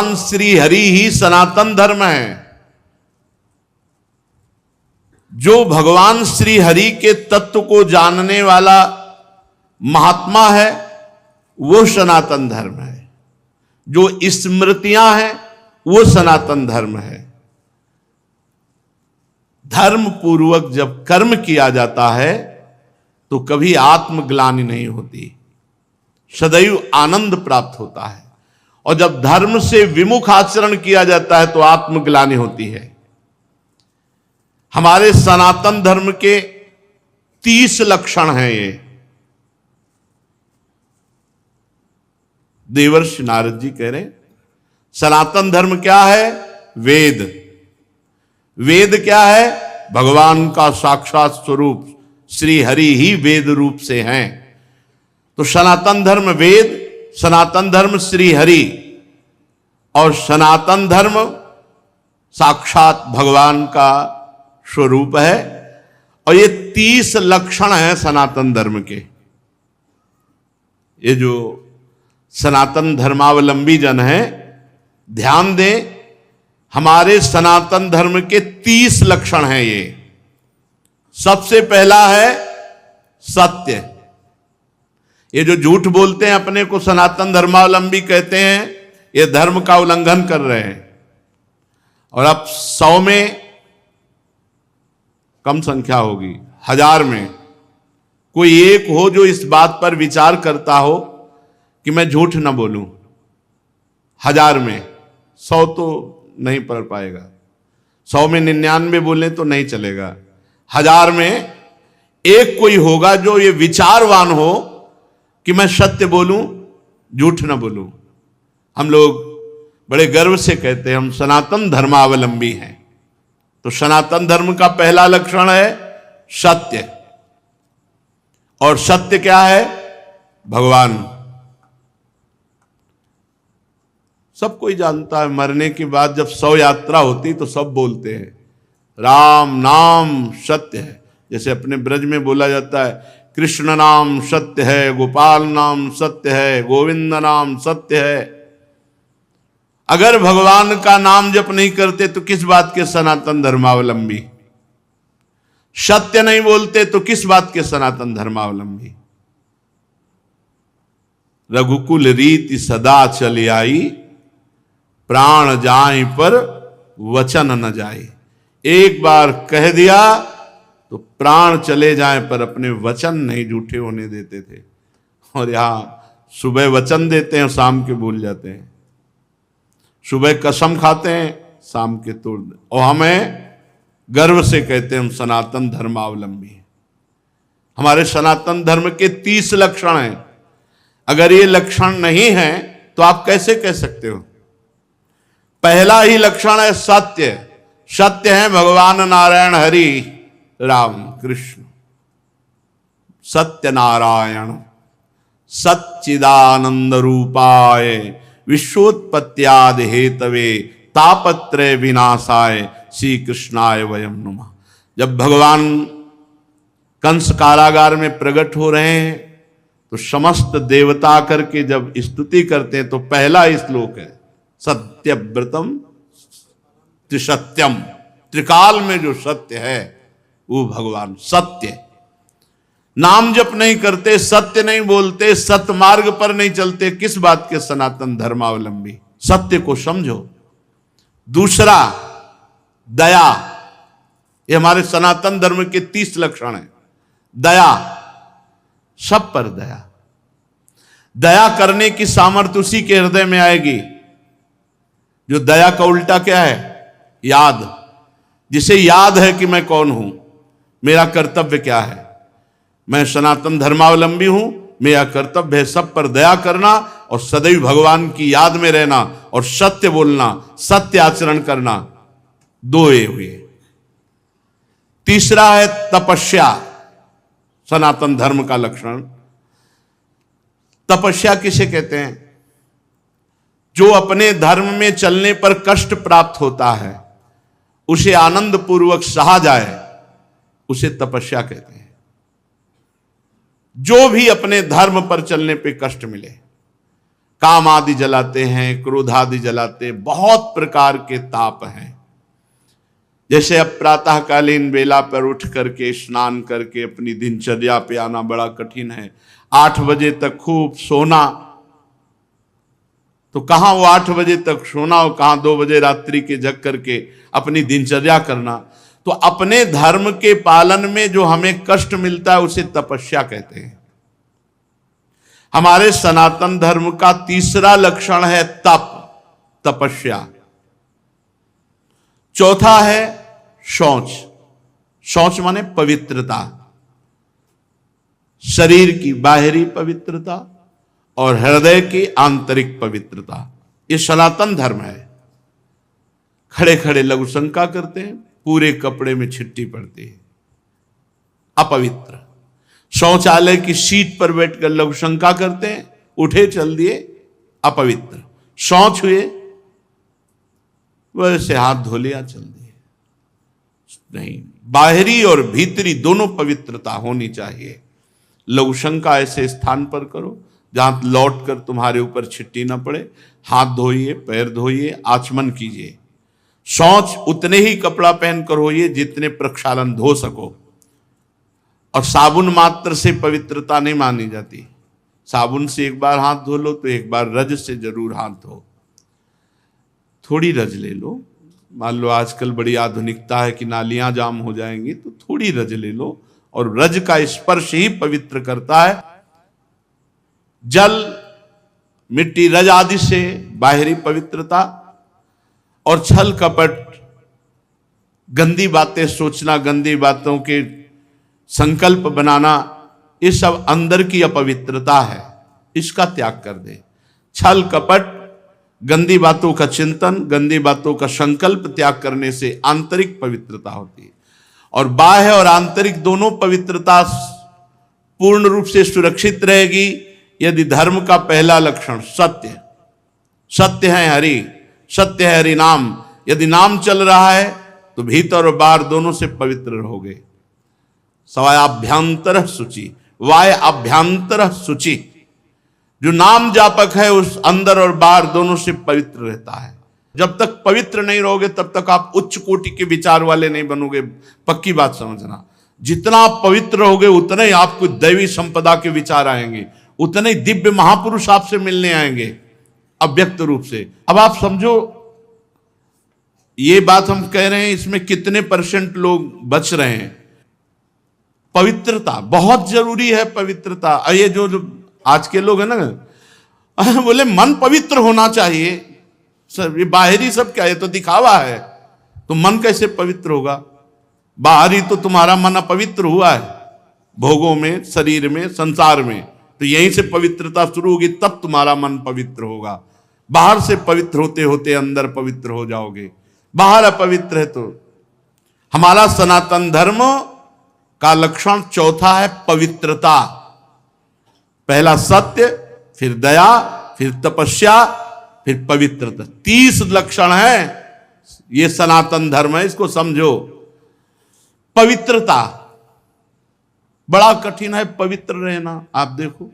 भगवान श्री हरि ही सनातन धर्म है। जो भगवान श्री हरि के तत्व को जानने वाला महात्मा है वो सनातन धर्म है। जो स्मृतियां हैं वो सनातन धर्म है। धर्म पूर्वक जब कर्म किया जाता है तो कभी आत्मग्लानि नहीं होती, सदैव आनंद प्राप्त होता है। और जब धर्म से विमुख आचरण किया जाता है तो आत्मग्लानि होती है। हमारे सनातन धर्म के 30 लक्षण हैं। ये देवर्षि नारद जी कह रहे हैं सनातन धर्म क्या है? वेद। वेद क्या है? भगवान का साक्षात स्वरूप श्री हरि ही वेद रूप से हैं। तो सनातन धर्म वेद, सनातन धर्म श्री हरि और सनातन धर्म साक्षात भगवान का स्वरूप है। और ये 30 लक्षण हैं सनातन धर्म के। ये जो सनातन धर्मावलंबी जन हैं ध्यान दें, हमारे सनातन धर्म के 30 लक्षण हैं ये। सबसे पहला है सत्य। ये जो झूठ बोलते हैं अपने को सनातन धर्मावलंबी कहते हैं, ये धर्म का उल्लंघन कर रहे हैं। और अब 100 में कम संख्या होगी, 1000 में कोई एक हो जो इस बात पर विचार करता हो कि मैं झूठ ना बोलूं। 1000 में 100 तो नहीं पढ़ पाएगा। 100 में 99 बोले तो नहीं चलेगा। 1000 में एक कोई होगा जो ये विचारवान हो कि मैं सत्य बोलूं, झूठ ना बोलूं। हम लोग बड़े गर्व से कहते हैं हम सनातन धर्मावलंबी हैं। तो सनातन धर्म का पहला लक्षण है सत्य। और सत्य क्या है? भगवान। सब कोई जानता है मरने के बाद जब शव यात्रा होती तो सब बोलते हैं राम नाम सत्य है। जैसे अपने ब्रज में बोला जाता है कृष्ण नाम सत्य है, गोपाल नाम सत्य है, गोविंद नाम सत्य है। अगर भगवान का नाम जप नहीं करते तो किस बात के सनातन धर्मावलंबी? सत्य नहीं बोलते तो किस बात के सनातन धर्मावलंबी? रघुकुल रीति सदा चली आई, प्राण जाए पर वचन न जाए। एक बार कह दिया तो प्राण चले जाए पर अपने वचन नहीं झूठे होने देते थे। और यहां सुबह वचन देते हैं, शाम के भूल जाते हैं। सुबह कसम खाते हैं, शाम के तोड़ दे। और हमें गर्व से कहते हैं हम सनातन धर्मावलंबी हैं। हमारे सनातन धर्म के 30 लक्षण हैं। अगर ये लक्षण नहीं है तो आप कैसे कह सकते हो? पहला ही लक्षण है सत्य। सत्य है भगवान नारायण हरि राम कृष्ण। सत्य नारायण सच्चिदानंद रूपाय विश्वोत्पत्त्यादि हेतवे तापत्रय विनाशाय श्री कृष्णाय वयम नमः। जब भगवान कंस कारागार में प्रकट हो रहे हैं तो समस्त देवता करके जब स्तुति करते हैं तो पहला श्लोक है सत्यव्रतम त्रिसत्यम। त्रिकाल में जो सत्य है वो भगवान सत्य। नाम जप नहीं करते, सत्य नहीं बोलते, सत्य मार्ग पर नहीं चलते, किस बात के सनातन धर्मावलंबी? सत्य को समझो। दूसरा दया। ये हमारे सनातन धर्म के 30 लक्षण हैं। दया, सब पर दया। दया करने की सामर्थ्य उसी के हृदय में आएगी जो दया का उल्टा क्या है? याद। जिसे याद है कि मैं कौन हूं, मेरा कर्तव्य क्या है, मैं सनातन धर्मावलंबी हूं, मेरा कर्तव्य है सब पर दया करना और सदैव भगवान की याद में रहना और सत्य बोलना, सत्य आचरण करना। दो ये हुए। तीसरा है तपस्या। सनातन धर्म का लक्षण तपस्या किसे कहते हैं? जो अपने धर्म में चलने पर कष्ट प्राप्त होता है उसे आनंद पूर्वक सहा जाए, उसे तपस्या कहते हैं। जो भी अपने धर्म पर चलने पे कष्ट मिले, काम आदि जलाते हैं, क्रोध आदि जलाते हैं, बहुत प्रकार के ताप हैं। जैसे अब प्रातःकालीन बेला पर उठ करके स्नान करके अपनी दिनचर्या पे आना बड़ा कठिन है। 8 बजे तक खूब सोना, तो कहां वो 8 बजे तक सोना और कहां 2 बजे रात्रि के जग करके अपनी दिनचर्या करना। तो अपने धर्म के पालन में जो हमें कष्ट मिलता है उसे तपस्या कहते हैं। हमारे सनातन धर्म का तीसरा लक्षण है तप, तपस्या। चौथा है शौच। शौच माने पवित्रता, शरीर की बाहरी पवित्रता और हृदय की आंतरिक पवित्रता। ये सनातन धर्म है। खड़े खड़े लघु शंका करते हैं, पूरे कपड़े में छिट्टी पड़ती है, अपवित्र। शौचालय की सीट पर बैठकर लघु शंका करते हैं, उठे चल दिए, अपवित्र। शौच हुए, वैसे हाथ धो लिया चल दिए। नहीं, बाहरी और भीतरी दोनों पवित्रता होनी चाहिए। लघु शंका ऐसे स्थान पर करो जहां लौट कर तुम्हारे ऊपर छिट्टी न पड़े। हाथ धोइए, पैर धोइए, आचमन कीजिए। शौच उतने ही कपड़ा पहनकर होइए जितने प्रक्षालन धो सको। और साबुन मात्र से पवित्रता नहीं मानी जाती। साबुन से एक बार हाथ धो लो तो एक बार रज से जरूर हाथ धो। थोड़ी रज ले लो। मान लो आजकल बड़ी आधुनिकता है कि नालियां जाम हो जाएंगी, तो थोड़ी रज ले लो। और रज का स्पर्श ही पवित्र करता है। जल, मिट्टी, रज आदि से बाहरी पवित्रता, और छल कपट, गंदी बातें सोचना, गंदी बातों के संकल्प बनाना, ये सब अंदर की अपवित्रता है। इसका त्याग कर दे। छल कपट, गंदी बातों का चिंतन, गंदी बातों का संकल्प त्याग करने से आंतरिक पवित्रता होती है। और बाह्य और आंतरिक दोनों पवित्रता पूर्ण रूप से सुरक्षित रहेगी यदि धर्म का पहला लक्षण सत्य, सत्य है हरि, सत्य है हरि नाम, यदि नाम चल रहा है तो भीतर और बाहर दोनों से पवित्र रहोगे। सवायाभ्यंतर शुचि, वाय अभ्यंतर शुचि। जो नाम जापक है उस अंदर और बाहर दोनों से पवित्र रहता है। जब तक पवित्र नहीं रहोगे तब तक आप उच्च कोटि के विचार वाले नहीं बनोगे। पक्की बात समझना, जितना आप पवित्र रहोगे उतने ही आपको दैवी संपदा के विचार आएंगे, उतने ही दिव्य महापुरुष आपसे मिलने आएंगे अव्यक्त रूप से। अब आप समझो, ये बात हम कह रहे हैं, इसमें कितने % लोग बच रहे हैं। पवित्रता बहुत जरूरी है। पवित्रता, ये जो आज के लोग हैं ना, बोले मन पवित्र होना चाहिए। सर ये बाहरी सब क्या है, तो दिखावा है। तो मन कैसे पवित्र होगा? बाहरी तो तुम्हारा मन अपवित्र हुआ है, भोगों में, शरीर में, संसार में। तो यहीं से पवित्रता शुरू होगी, तब तुम्हारा मन पवित्र होगा। बाहर से पवित्र होते होते अंदर पवित्र हो जाओगे। बाहर अपवित्र है तो। हमारा सनातन धर्म का लक्षण चौथा है पवित्रता। पहला सत्य, फिर दया, फिर तपस्या, फिर पवित्रता। 30 लक्षण है। ये सनातन धर्म है, इसको समझो। पवित्रता बड़ा कठिन है पवित्र रहना। आप देखो,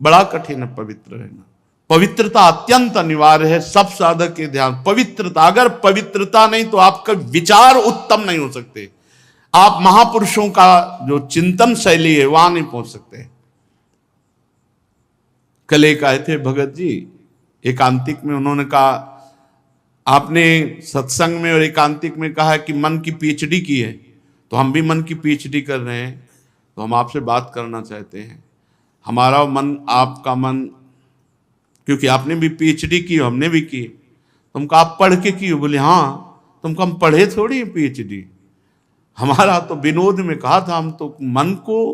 बड़ा कठिन है पवित्र रहना। पवित्रता अत्यंत अनिवार्य है। सब साधक के ध्यान, पवित्रता। अगर पवित्रता नहीं तो आपका विचार उत्तम नहीं हो सकते। आप महापुरुषों का जो चिंतन शैली है वहां नहीं पहुंच सकते। कल एक आए थे भगत जी एकांतिक में, उन्होंने कहा, आपने सत्संग में और एकांतिक में कहा कि मन की पीएचडी की है, तो हम भी मन की पीएचडी कर रहे हैं, तो हम आपसे बात करना चाहते हैं। हमारा मन, आपका मन, क्योंकि आपने भी पीएचडी की, हमने भी की। तुमको आप पढ़ के की? बोले हाँ। तुमको हम पढ़े थोड़ी पीएचडी, हमारा तो विनोद में कहा था, हम तो मन को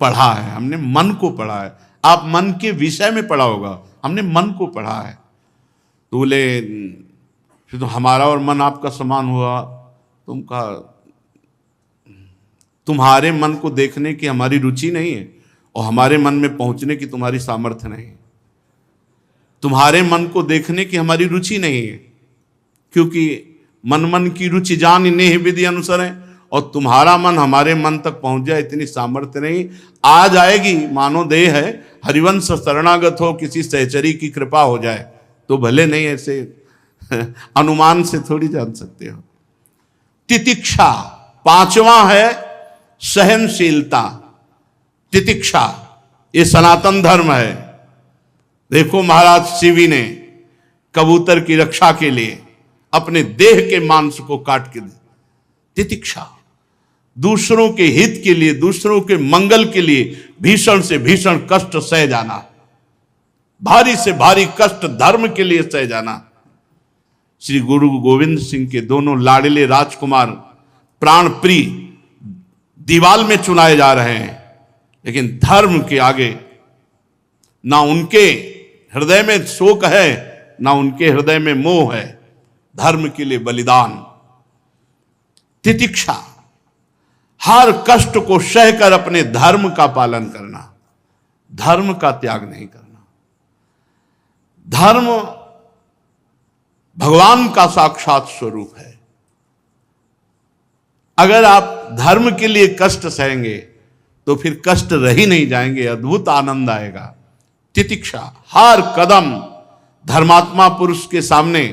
पढ़ा है, हमने मन को पढ़ा है। आप मन के विषय में पढ़ा होगा, हमने मन को पढ़ा है। तो बोले फिर तो हमारा और मन आपका समान हुआ। तुम कहा, तुम्हारे मन को देखने की हमारी रुचि नहीं है और हमारे मन में पहुंचने की तुम्हारी सामर्थ्य नहीं है। तुम्हारे मन को देखने की हमारी रुचि नहीं है, क्योंकि मन की रुचि जान नेह विधि अनुसार है। और तुम्हारा मन हमारे मन तक पहुंच जाए इतनी सामर्थ्य नहीं। आ जाएगी, मानो देह है, हरिवंश शरणागत हो, किसी सहचरी की कृपा हो जाए तो भले, नहीं ऐसे अनुमान से थोड़ी जान सकते हो। तितिक्षा, पांचवा है सहनशीलता। तितिक्षा ये सनातन धर्म है। देखो महाराज शिवी ने कबूतर की रक्षा के लिए अपने देह के मांस को काट के दे। तितिक्षा, दूसरों के हित के लिए, दूसरों के मंगल के लिए भीषण से भीषण कष्ट सह जाना, भारी से भारी कष्ट धर्म के लिए सह जाना। श्री गुरु गोविंद सिंह के दोनों लाडले राजकुमार प्राण प्रिय दीवाल में चुनाए जा रहे हैं, लेकिन धर्म के आगे ना उनके हृदय में शोक है, ना उनके हृदय में मोह है। धर्म के लिए बलिदान। तितिक्षा, हर कष्ट को सहकर अपने धर्म का पालन करना, धर्म का त्याग नहीं करना। धर्म भगवान का साक्षात स्वरूप है। अगर आप धर्म के लिए कष्ट सहेंगे तो फिर कष्ट रह ही नहीं जाएंगे, अद्भुत आनंद आएगा। तितिक्षा, हर कदम धर्मात्मा पुरुष के सामने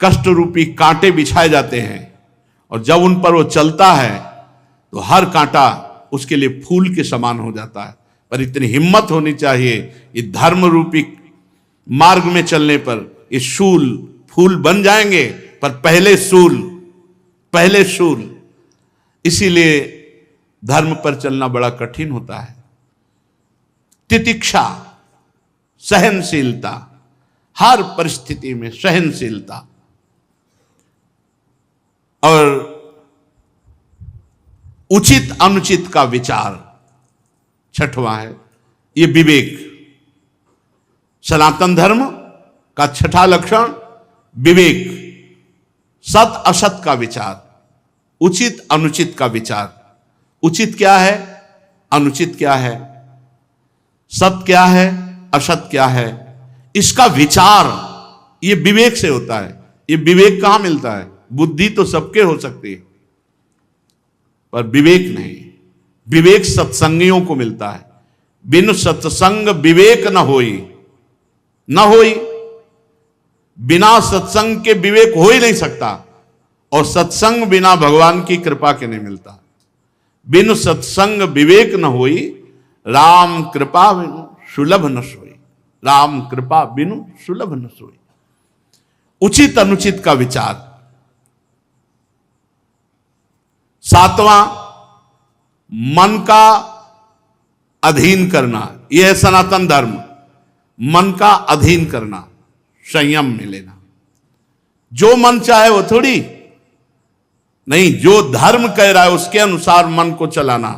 कष्ट रूपी कांटे बिछाए जाते हैं, और जब उन पर वो चलता है तो हर कांटा उसके लिए फूल के समान हो जाता है। पर इतनी हिम्मत होनी चाहिए, ये धर्म रूपी मार्ग में चलने पर ये शूल फूल बन जाएंगे, पर पहले शूल। इसीलिए धर्म पर चलना बड़ा कठिन होता है। तितिक्षा, सहनशीलता, हर परिस्थिति में सहनशीलता। और उचित अनुचित का विचार, छठवां है ये विवेक। सनातन धर्म का छठा लक्षण विवेक, सत असत का विचार, उचित अनुचित का विचार। उचित क्या है, अनुचित क्या है, सत क्या है, असत क्या है, इसका विचार ये विवेक से होता है। ये विवेक कहां मिलता है? बुद्धि तो सबके हो सकती है, पर विवेक नहीं। विवेक सत्संगियों को मिलता है। बिन सत्संग विवेक न होई, बिना सत्संग के विवेक हो ही नहीं सकता, और सत्संग बिना भगवान की कृपा के नहीं मिलता। बिन सत्संग विवेक न होई, राम कृपा बिनु सुलभ न सोई। राम कृपा बिनु सुलभ न सोई। उचित अनुचित का विचार। सातवां, मन का अधीन करना। यह है सनातन धर्म। मन का अधीन करना, संयम में लेना। जो मन चाहे वो थोड़ी नहीं, जो धर्म कह रहा है उसके अनुसार मन को चलाना,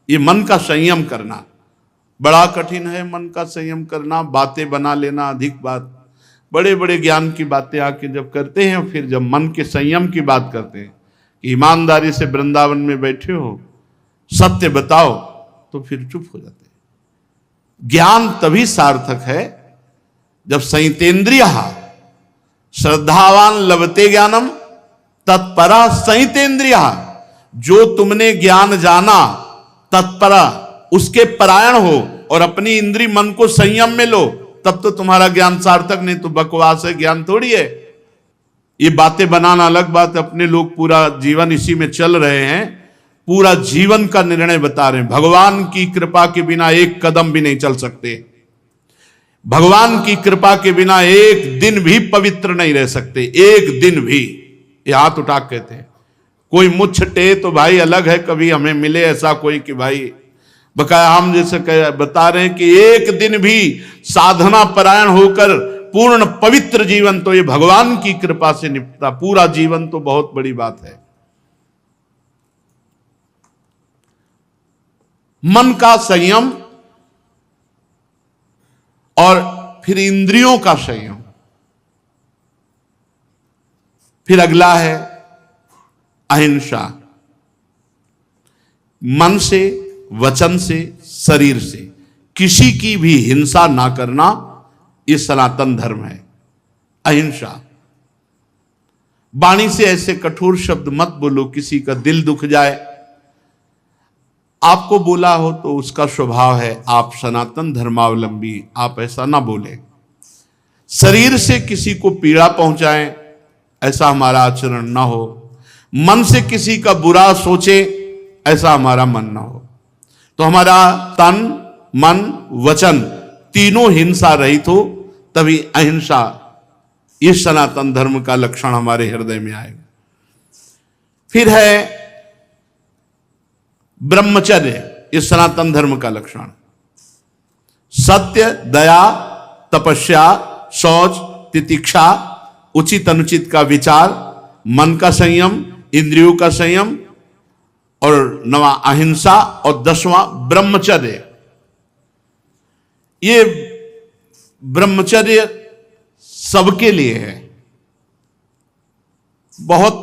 ये मन का संयम करना बड़ा कठिन है। मन का संयम करना, बातें बना लेना, अधिक बात, बड़े बड़े ज्ञान की बातें आके जब करते हैं, फिर जब मन के संयम की बात करते हैं कि ईमानदारी से वृंदावन में बैठे हो, सत्य बताओ, तो फिर चुप हो जाते हैं। ज्ञान तभी सार्थक है जब संयतेन्द्रिय श्रद्धावान लभते ज्ञानम तत्परा संयतेन्द्रिय। जो तुमने ज्ञान जाना, तत्परा उसके परायण हो और अपनी इंद्रिय मन को संयम में लो, तब तो तुम्हारा ज्ञान सार्थक। नहीं तो बकवास है, ज्ञान थोड़ी है। ये बातें बनाना अलग बात, अपने लोग पूरा जीवन इसी में चल रहे हैं, पूरा जीवन का निर्णय बता रहे हैं। भगवान की कृपा के बिना एक कदम भी नहीं चल सकते। भगवान की कृपा के बिना एक दिन भी पवित्र नहीं रह सकते, एक दिन भी। ये हाथ उठा कहते हैं। कोई मुच्छ टे तो भाई अलग है, कभी हमें मिले ऐसा कोई कि भाई बकाया हम जैसे बता रहे हैं कि एक दिन भी साधना परायण होकर पूर्ण पवित्र जीवन तो ये भगवान की कृपा से निपटा। पूरा जीवन तो बहुत बड़ी बात है। मन का संयम और फिर इंद्रियों का संयम। फिर अगला है अहिंसा। मन से, वचन से, शरीर से किसी की भी हिंसा ना करना, ये सनातन धर्म है। अहिंसा। वाणी से ऐसे कठोर शब्द मत बोलो किसी का दिल दुख जाए। आपको बोला हो तो उसका स्वभाव है, आप सनातन धर्मावलंबी, आप ऐसा ना बोले। शरीर से किसी को पीड़ा पहुंचाएं, ऐसा हमारा आचरण ना हो। मन से किसी का बुरा सोचे, ऐसा हमारा मन ना हो। तो हमारा तन, मन, वचन तीनों हिंसा रहित हो, तभी अहिंसा, इस सनातन धर्म का लक्षण हमारे हृदय में आएगा। फिर है ब्रह्मचर्य, इस सनातन धर्म का लक्षण। सत्य, दया, तपस्या, शौच, तितिक्षा, उचित अनुचित का विचार, मन का संयम, इंद्रियों का संयम, और 9वां अहिंसा, और 10वां ब्रह्मचर्य। ये ब्रह्मचर्य सबके लिए है। बहुत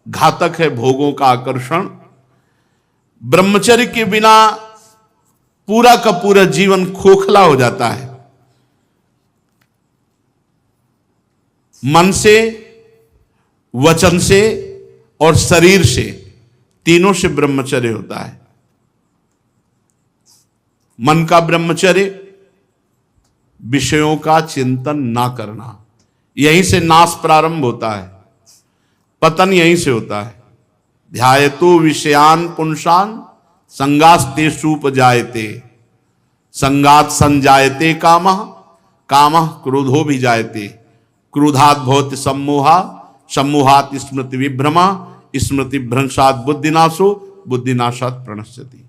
घातक है भोगों का आकर्षण। ब्रह्मचर्य के बिना पूरा का पूरा जीवन खोखला हो जाता है। मन से, वचन से और शरीर से, तीनों से ब्रह्मचर्य होता है। मन का ब्रह्मचर्य, विषयों का चिंतन ना करना, यहीं से नाश प्रारंभ होता है, पतन यहीं से होता है। ध्यायतो विषयान पुंसान संगास्तेषुपजायते, संगात संजायते कामः, कामः क्रोधो भी जायते, क्रोधात् भवति सम्मोहा, सम्मोहात् स्मृति विभ्रमा, स्मृति भ्रंशात् बुद्धिनाशो, बुद्धिनाशात् प्रणश्यति।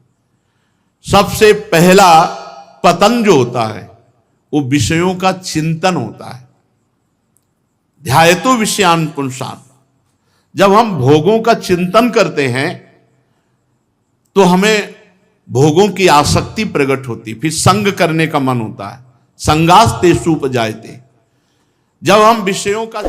सबसे पहला पतन जो होता है वो विषयों का चिंतन होता है। ध्यायतो विषयान पुंसान, जब हम भोगों का चिंतन करते हैं तो हमें भोगों की आसक्ति प्रकट होती, फिर संग करने का मन होता है। संगास्तेषुपजायते, जब हम विषयों का